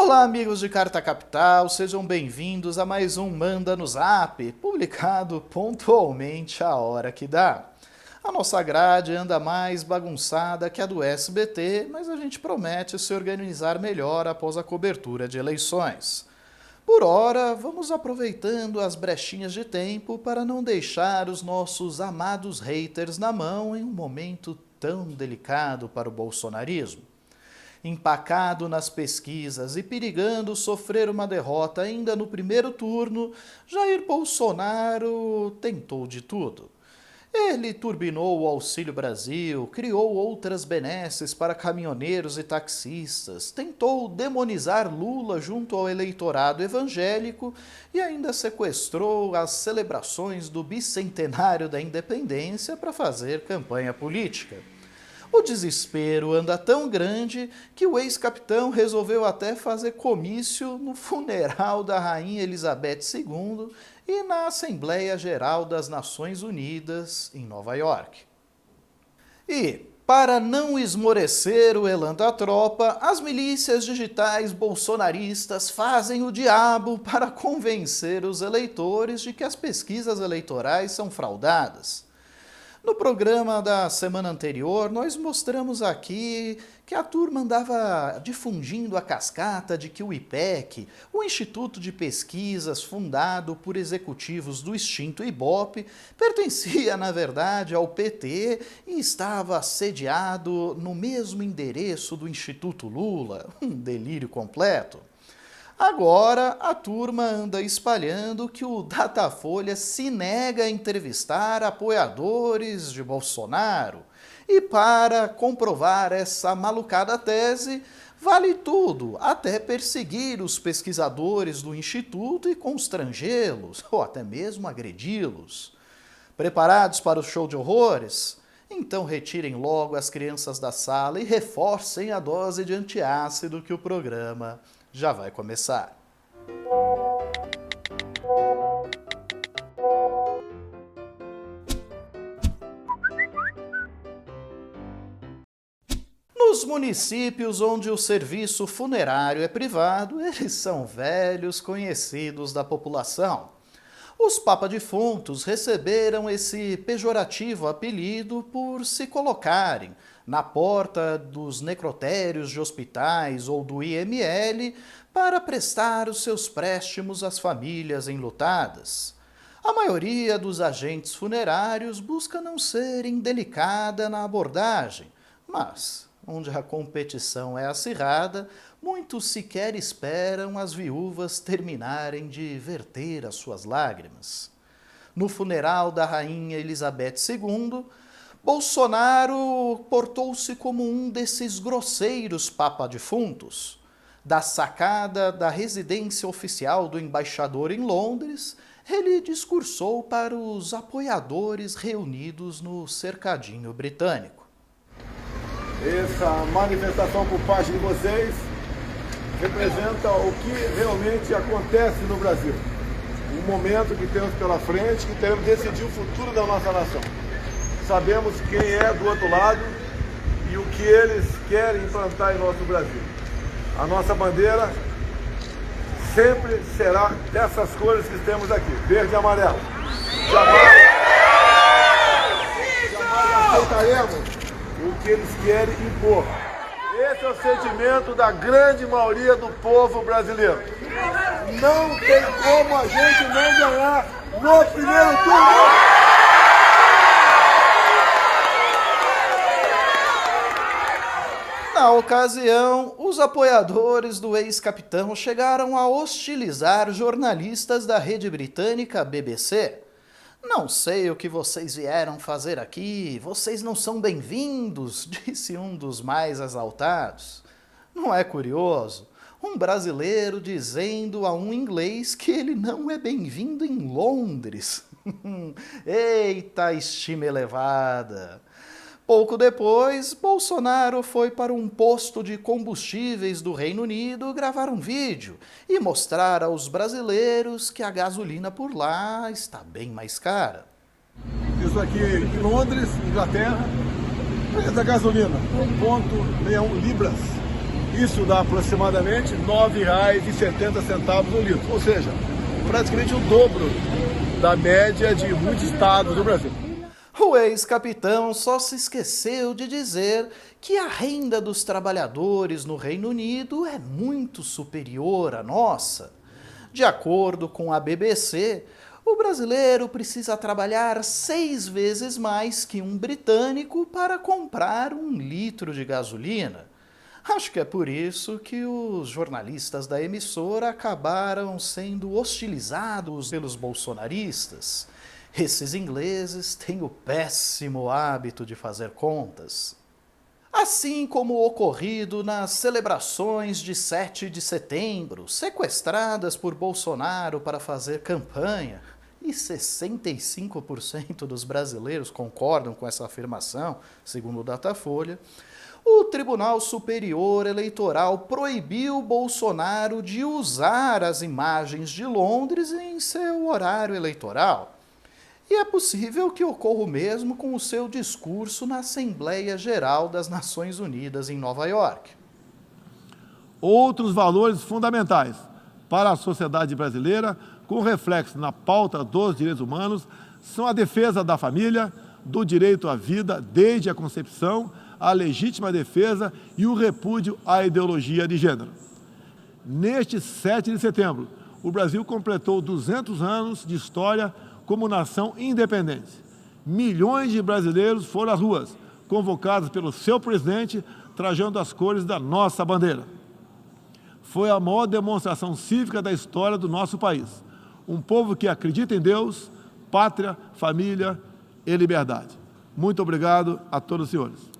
Olá, amigos de Carta Capital, sejam bem-vindos a mais um Manda no Zap, publicado pontualmente a hora que dá. A nossa grade anda mais bagunçada que a do SBT, mas a gente promete se organizar melhor após a cobertura de eleições. Por ora, vamos aproveitando as brechinhas de tempo para não deixar os nossos amados haters na mão em um momento tão delicado para o bolsonarismo. Empacado nas pesquisas e perigando sofrer uma derrota ainda no primeiro turno, Jair Bolsonaro tentou de tudo. Ele turbinou o Auxílio Brasil, criou outras benesses para caminhoneiros e taxistas, tentou demonizar Lula junto ao eleitorado evangélico e ainda sequestrou as celebrações do bicentenário da independência para fazer campanha política. O desespero anda tão grande que o ex-capitão resolveu até fazer comício no funeral da Rainha Elizabeth II e na Assembleia Geral das Nações Unidas, em Nova York. E, para não esmorecer o elan da tropa, as milícias digitais bolsonaristas fazem o diabo para convencer os eleitores de que as pesquisas eleitorais são fraudadas. No programa da semana anterior, nós mostramos aqui que a turma andava difundindo a cascata de que o IPEC, o Instituto de Pesquisas fundado por executivos do extinto Ibope, pertencia, na verdade, ao PT e estava sediado no mesmo endereço do Instituto Lula. Um delírio completo. Agora, a turma anda espalhando que o Datafolha se nega a entrevistar apoiadores de Bolsonaro. E para comprovar essa malucada tese, vale tudo, até perseguir os pesquisadores do Instituto e constrangê-los, ou até mesmo agredi-los. Preparados para o show de horrores? Então retirem logo as crianças da sala e reforcem a dose de antiácido que o programa já vai começar. Nos municípios onde o serviço funerário é privado, eles são velhos conhecidos da população. Os papa-defuntos receberam esse pejorativo apelido por se colocarem na porta dos necrotérios de hospitais ou do IML para prestar os seus préstimos às famílias enlutadas. A maioria dos agentes funerários busca não ser indelicada na abordagem, mas, onde a competição é acirrada, muitos sequer esperam as viúvas terminarem de verter as suas lágrimas. No funeral da Rainha Elizabeth II, Bolsonaro portou-se como um desses grosseiros papa-defuntos. Da sacada da residência oficial do embaixador em Londres, ele discursou para os apoiadores reunidos no cercadinho britânico. Essa manifestação por parte de vocês representa o que realmente acontece no Brasil. Um momento que temos pela frente, que teremos de decidir o futuro da nossa nação. Sabemos quem é do outro lado e o que eles querem implantar em nosso Brasil. A nossa bandeira sempre será dessas cores que temos aqui, verde e amarelo. Jamais aceitaremos o que eles querem impor. Esse é o sentimento da grande maioria do povo brasileiro. Não tem como a gente não ganhar no primeiro turno. Na ocasião, os apoiadores do ex-capitão chegaram a hostilizar jornalistas da rede britânica BBC. Não sei o que vocês vieram fazer aqui, vocês não são bem-vindos, disse um dos mais exaltados. Não é curioso? Um brasileiro dizendo a um inglês que ele não é bem-vindo em Londres. Eita, estima elevada! Pouco depois, Bolsonaro foi para um posto de combustíveis do Reino Unido gravar um vídeo e mostrar aos brasileiros que a gasolina por lá está bem mais cara. Isso aqui em Londres, Inglaterra, preço da gasolina, 1,61 libras. Isso dá aproximadamente R$ 9,70 no litro, ou seja, praticamente o dobro da média de muitos estados do Brasil. O ex-capitão só se esqueceu de dizer que a renda dos trabalhadores no Reino Unido é muito superior à nossa. De acordo com a BBC, o brasileiro precisa trabalhar 6 vezes mais que um britânico para comprar 1 litro de gasolina. Acho que é por isso que os jornalistas da emissora acabaram sendo hostilizados pelos bolsonaristas. Esses ingleses têm o péssimo hábito de fazer contas. Assim como ocorrido nas celebrações de 7 de setembro, sequestradas por Bolsonaro para fazer campanha, e 65% dos brasileiros concordam com essa afirmação, segundo o Datafolha, o Tribunal Superior Eleitoral proibiu Bolsonaro de usar as imagens de Londres em seu horário eleitoral. E é possível que ocorra o mesmo com o seu discurso na Assembleia Geral das Nações Unidas em Nova York. Outros valores fundamentais para a sociedade brasileira, com reflexo na pauta dos direitos humanos, são a defesa da família, do direito à vida desde a concepção, a legítima defesa e o repúdio à ideologia de gênero. Neste 7 de setembro, o Brasil completou 200 anos de história como nação independente. Milhões de brasileiros foram às ruas, convocados pelo seu presidente, trajando as cores da nossa bandeira. Foi a maior demonstração cívica da história do nosso país. Um povo que acredita em Deus, pátria, família e liberdade. Muito obrigado a todos os senhores.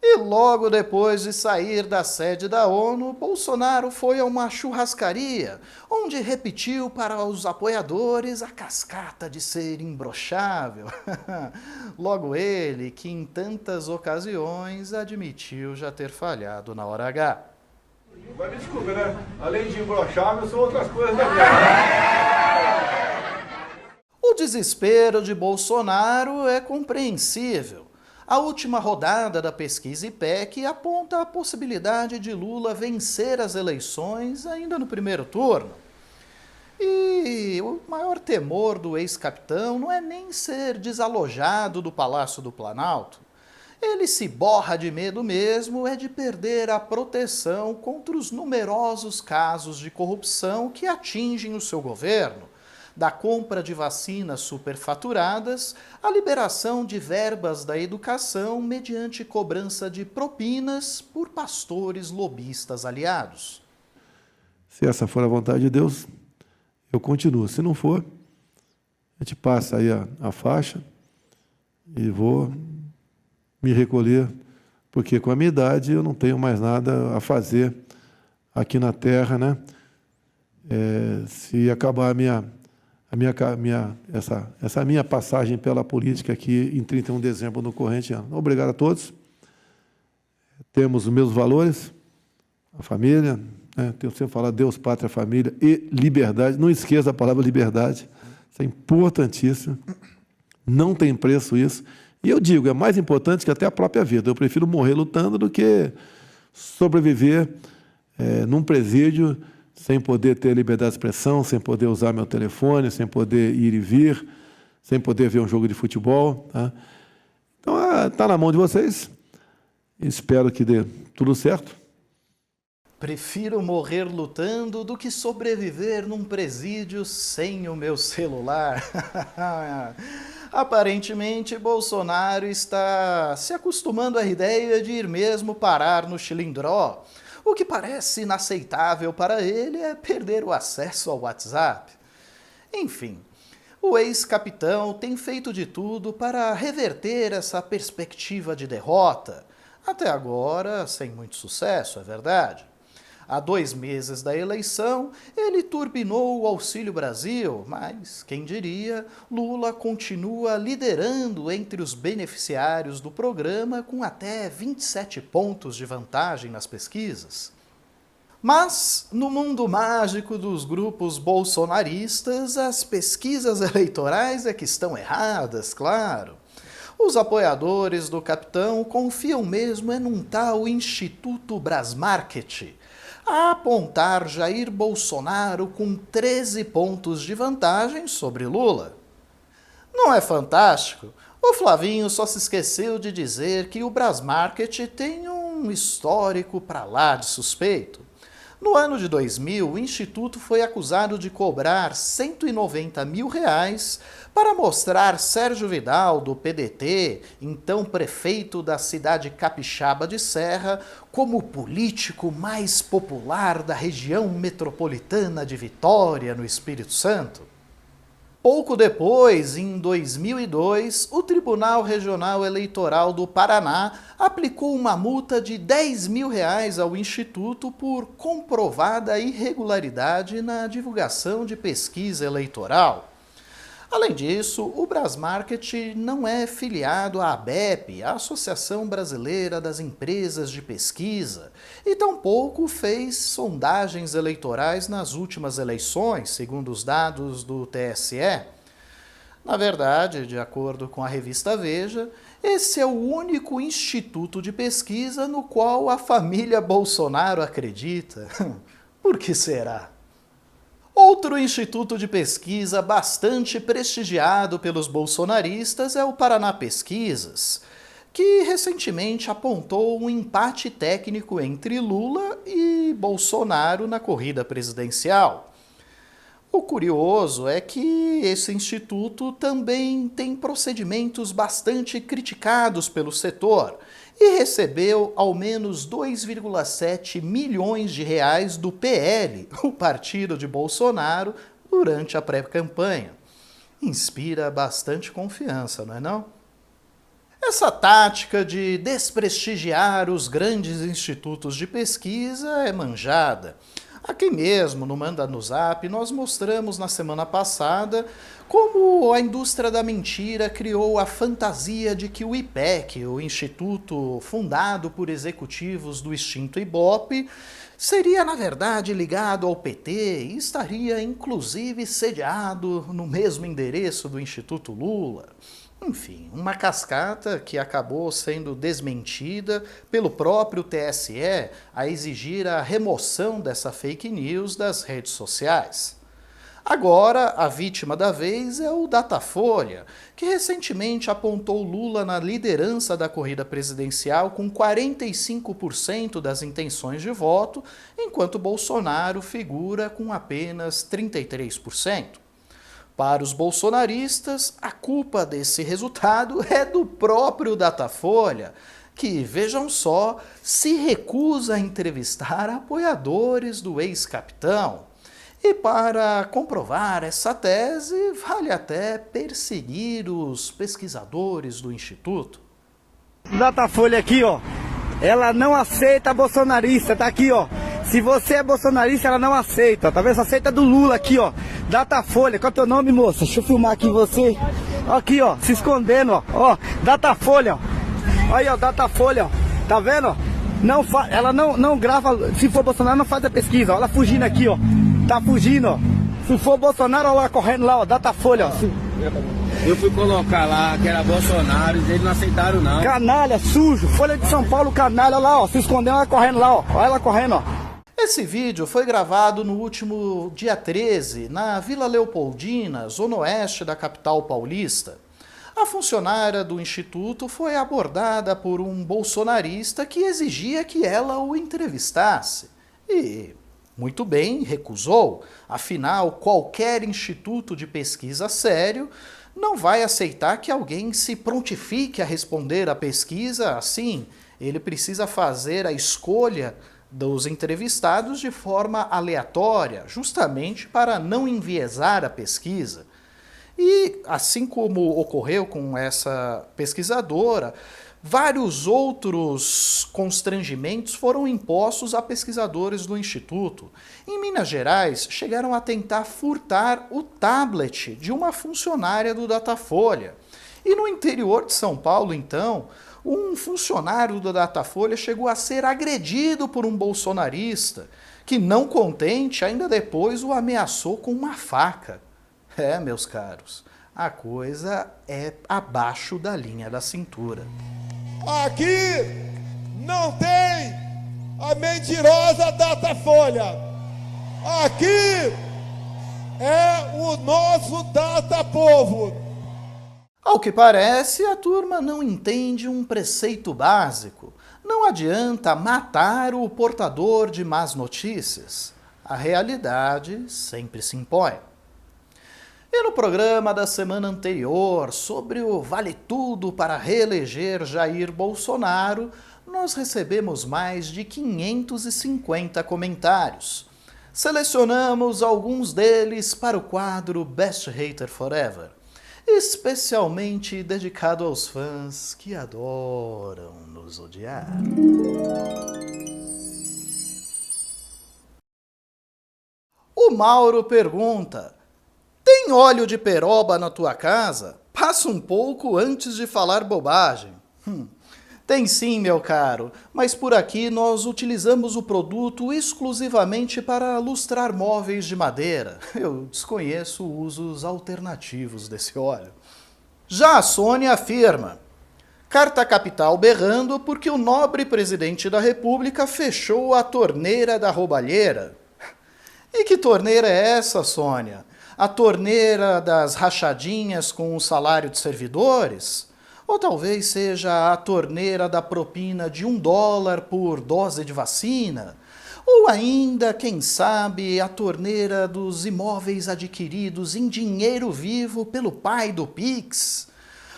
E logo depois de sair da sede da ONU, Bolsonaro foi a uma churrascaria, onde repetiu para os apoiadores a cascata de ser imbrochável. Logo ele, que em tantas ocasiões admitiu já ter falhado na hora H. Mas me desculpa, né? Além de imbrochável, são outras coisas da vida. O desespero de Bolsonaro é compreensível. A última rodada da pesquisa IPEC aponta a possibilidade de Lula vencer as eleições ainda no primeiro turno. E o maior temor do ex-capitão não é nem ser desalojado do Palácio do Planalto. Ele se borra de medo mesmo é de perder a proteção contra os numerosos casos de corrupção que atingem o seu governo. Da compra de vacinas superfaturadas, à liberação de verbas da educação mediante cobrança de propinas por pastores lobistas aliados. Se essa for a vontade de Deus, eu continuo. Se não for, a gente passa aí a faixa e vou me recolher, porque com a minha idade eu não tenho mais nada a fazer aqui na Terra, né? Se acabar essa minha passagem pela política aqui em 31 de dezembro no corrente ano. Obrigado a todos. Temos os mesmos valores, a família, né? Tenho sempre falado Deus, pátria, família e liberdade. Não esqueça a palavra liberdade, isso é importantíssimo. Não tem preço isso. E eu digo, é mais importante que até a própria vida. Eu prefiro morrer lutando do que sobreviver num presídio sem poder ter liberdade de expressão, sem poder usar meu telefone, sem poder ir e vir, sem poder ver um jogo de futebol. Tá? Então, está na mão de vocês. Espero que dê tudo certo. Prefiro morrer lutando do que sobreviver num presídio sem o meu celular. Aparentemente, Bolsonaro está se acostumando à ideia de ir mesmo parar no Chilindró. O que parece inaceitável para ele é perder o acesso ao WhatsApp. Enfim, o ex-capitão tem feito de tudo para reverter essa perspectiva de derrota. Até agora, sem muito sucesso, é verdade. Há 2 meses da eleição, ele turbinou o Auxílio Brasil, mas, quem diria, Lula continua liderando entre os beneficiários do programa com até 27 pontos de vantagem nas pesquisas. Mas, no mundo mágico dos grupos bolsonaristas, as pesquisas eleitorais é que estão erradas, claro. Os apoiadores do capitão confiam mesmo em um tal Instituto Brasmarket, a apontar Jair Bolsonaro com 13 pontos de vantagem sobre Lula. Não é fantástico? O Flavinho só se esqueceu de dizer que o Brasmarket tem um histórico pra lá de suspeito. No ano de 2000, o Instituto foi acusado de cobrar R$190 mil para mostrar Sérgio Vidal, do PDT, então prefeito da cidade capixaba de Serra, como o político mais popular da região metropolitana de Vitória, no Espírito Santo. Pouco depois, em 2002, o Tribunal Regional Eleitoral do Paraná aplicou uma multa de R$10 mil ao Instituto por comprovada irregularidade na divulgação de pesquisa eleitoral. Além disso, o Brasmarket não é filiado à ABEP, a Associação Brasileira das Empresas de Pesquisa, e tampouco fez sondagens eleitorais nas últimas eleições, segundo os dados do TSE. Na verdade, de acordo com a revista Veja, esse é o único instituto de pesquisa no qual a família Bolsonaro acredita. Por que será? Outro instituto de pesquisa bastante prestigiado pelos bolsonaristas é o Paraná Pesquisas, que recentemente apontou um empate técnico entre Lula e Bolsonaro na corrida presidencial. O curioso é que esse instituto também tem procedimentos bastante criticados pelo setor e recebeu ao menos R$2,7 milhões do PL, o partido de Bolsonaro, durante a pré-campanha. Inspira bastante confiança, não é não? Essa tática de desprestigiar os grandes institutos de pesquisa é manjada. Aqui mesmo, no Manda no Zap, nós mostramos na semana passada como a indústria da mentira criou a fantasia de que o IPEC, o instituto fundado por executivos do extinto Ibope, seria na verdade ligado ao PT e estaria inclusive sediado no mesmo endereço do Instituto Lula. Enfim, uma cascata que acabou sendo desmentida pelo próprio TSE a exigir a remoção dessa fake news das redes sociais. Agora, a vítima da vez é o Datafolha, que recentemente apontou Lula na liderança da corrida presidencial com 45% das intenções de voto, enquanto Bolsonaro figura com apenas 33%. Para os bolsonaristas, a culpa desse resultado é do próprio Datafolha, que, vejam só, se recusa a entrevistar apoiadores do ex-capitão. E para comprovar essa tese, vale até perseguir os pesquisadores do Instituto. Datafolha aqui, ó, ela não aceita bolsonarista, tá aqui, ó. Se você é bolsonarista, ela não aceita, tá vendo? Só aceita do Lula aqui, ó. Datafolha, qual é o teu nome, moça? Deixa eu filmar aqui você. Aqui, ó, se escondendo, ó. Ó, Datafolha, ó. Aí, ó, Datafolha, ó. Tá vendo, ó? Ela não grava, se for Bolsonaro, não faz a pesquisa, ó. Ela fugindo aqui, ó. Tá fugindo, ó. Se for Bolsonaro, ó lá, correndo lá, ó. Datafolha, ó. Eu fui colocar lá que era Bolsonaro e eles não aceitaram, não. Canalha, sujo. Folha de São Paulo, canalha, olha lá, ó. Se escondendo, ela correndo lá, ó. Olha ela correndo, ó. Esse vídeo foi gravado no último dia 13, na Vila Leopoldina, zona oeste da capital paulista. A funcionária do Instituto foi abordada por um bolsonarista que exigia que ela o entrevistasse. E, muito bem, recusou. Afinal, qualquer instituto de pesquisa sério não vai aceitar que alguém se prontifique a responder à pesquisa assim. Ele precisa fazer a escolha dos entrevistados de forma aleatória, justamente para não enviesar a pesquisa. E, assim como ocorreu com essa pesquisadora, vários outros constrangimentos foram impostos a pesquisadores do Instituto. Em Minas Gerais, chegaram a tentar furtar o tablet de uma funcionária do Datafolha. E no interior de São Paulo, então, um funcionário do Datafolha chegou a ser agredido por um bolsonarista, que, não contente, ainda depois o ameaçou com uma faca. É, meus caros, a coisa é abaixo da linha da cintura. Aqui não tem a mentirosa Datafolha. Aqui é o nosso Datapovo. Ao que parece, a turma não entende um preceito básico. Não adianta matar o portador de más notícias. A realidade sempre se impõe. E no programa da semana anterior, sobre o Vale Tudo para reeleger Jair Bolsonaro, nós recebemos mais de 550 comentários. Selecionamos alguns deles para o quadro Best Hater Forever, especialmente dedicado aos fãs que adoram nos odiar. O Mauro pergunta: tem óleo de peroba na tua casa? Passa um pouco antes de falar bobagem. Tem sim, meu caro, mas por aqui nós utilizamos o produto exclusivamente para lustrar móveis de madeira. Eu desconheço usos alternativos desse óleo. Já a Sônia afirma: Carta Capital berrando porque o nobre presidente da República fechou a torneira da roubalheira. E que torneira é essa, Sônia? A torneira das rachadinhas com o salário de servidores? Ou talvez seja a torneira da propina de $1 por dose de vacina? Ou ainda, quem sabe, a torneira dos imóveis adquiridos em dinheiro vivo pelo pai do Pix?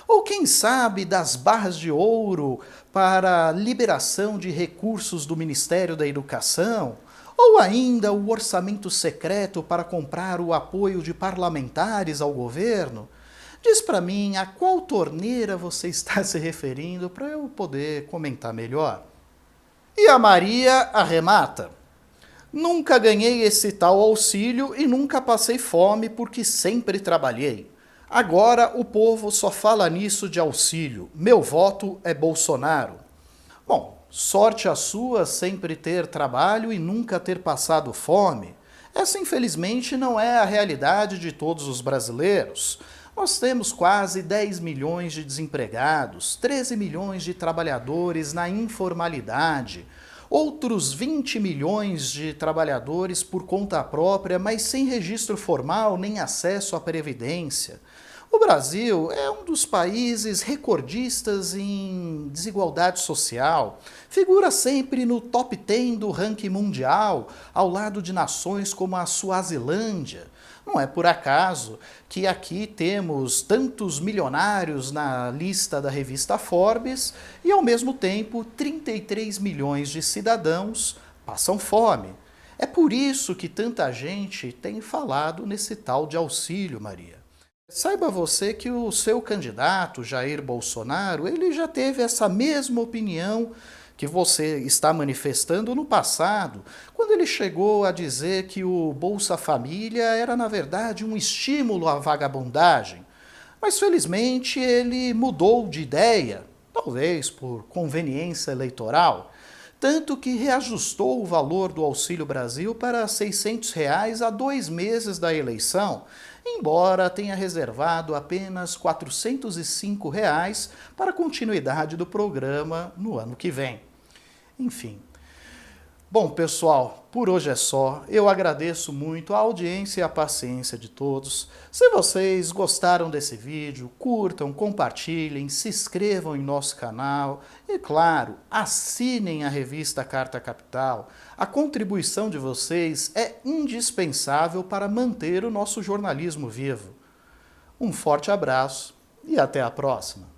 Ou quem sabe das barras de ouro para liberação de recursos do Ministério da Educação? Ou ainda o orçamento secreto para comprar o apoio de parlamentares ao governo? Diz para mim a qual torneira você está se referindo para eu poder comentar melhor. E a Maria arremata: nunca ganhei esse tal auxílio e nunca passei fome porque sempre trabalhei. Agora o povo só fala nisso de auxílio. Meu voto é Bolsonaro. Bom, sorte a sua sempre ter trabalho e nunca ter passado fome. Essa, infelizmente, não é a realidade de todos os brasileiros. Nós temos quase 10 milhões de desempregados, 13 milhões de trabalhadores na informalidade, outros 20 milhões de trabalhadores por conta própria, mas sem registro formal nem acesso à previdência. O Brasil é um dos países recordistas em desigualdade social, figura sempre no top 10 do ranking mundial, ao lado de nações como a Suazilândia. Não é por acaso que aqui temos tantos milionários na lista da revista Forbes e, ao mesmo tempo, 33 milhões de cidadãos passam fome. É por isso que tanta gente tem falado nesse tal de auxílio, Maria. Saiba você que o seu candidato, Jair Bolsonaro, ele já teve essa mesma opinião que você está manifestando no passado, quando ele chegou a dizer que o Bolsa Família era, na verdade, um estímulo à vagabundagem. Mas, felizmente, ele mudou de ideia, talvez por conveniência eleitoral, tanto que reajustou o valor do Auxílio Brasil para R$ 600 a 2 meses da eleição, embora tenha reservado apenas R$ 405 para a continuidade do programa no ano que vem. Enfim. Bom, pessoal, por hoje é só. Eu agradeço muito a audiência e a paciência de todos. Se vocês gostaram desse vídeo, curtam, compartilhem, se inscrevam em nosso canal e, claro, assinem a revista Carta Capital. A contribuição de vocês é indispensável para manter o nosso jornalismo vivo. Um forte abraço e até a próxima.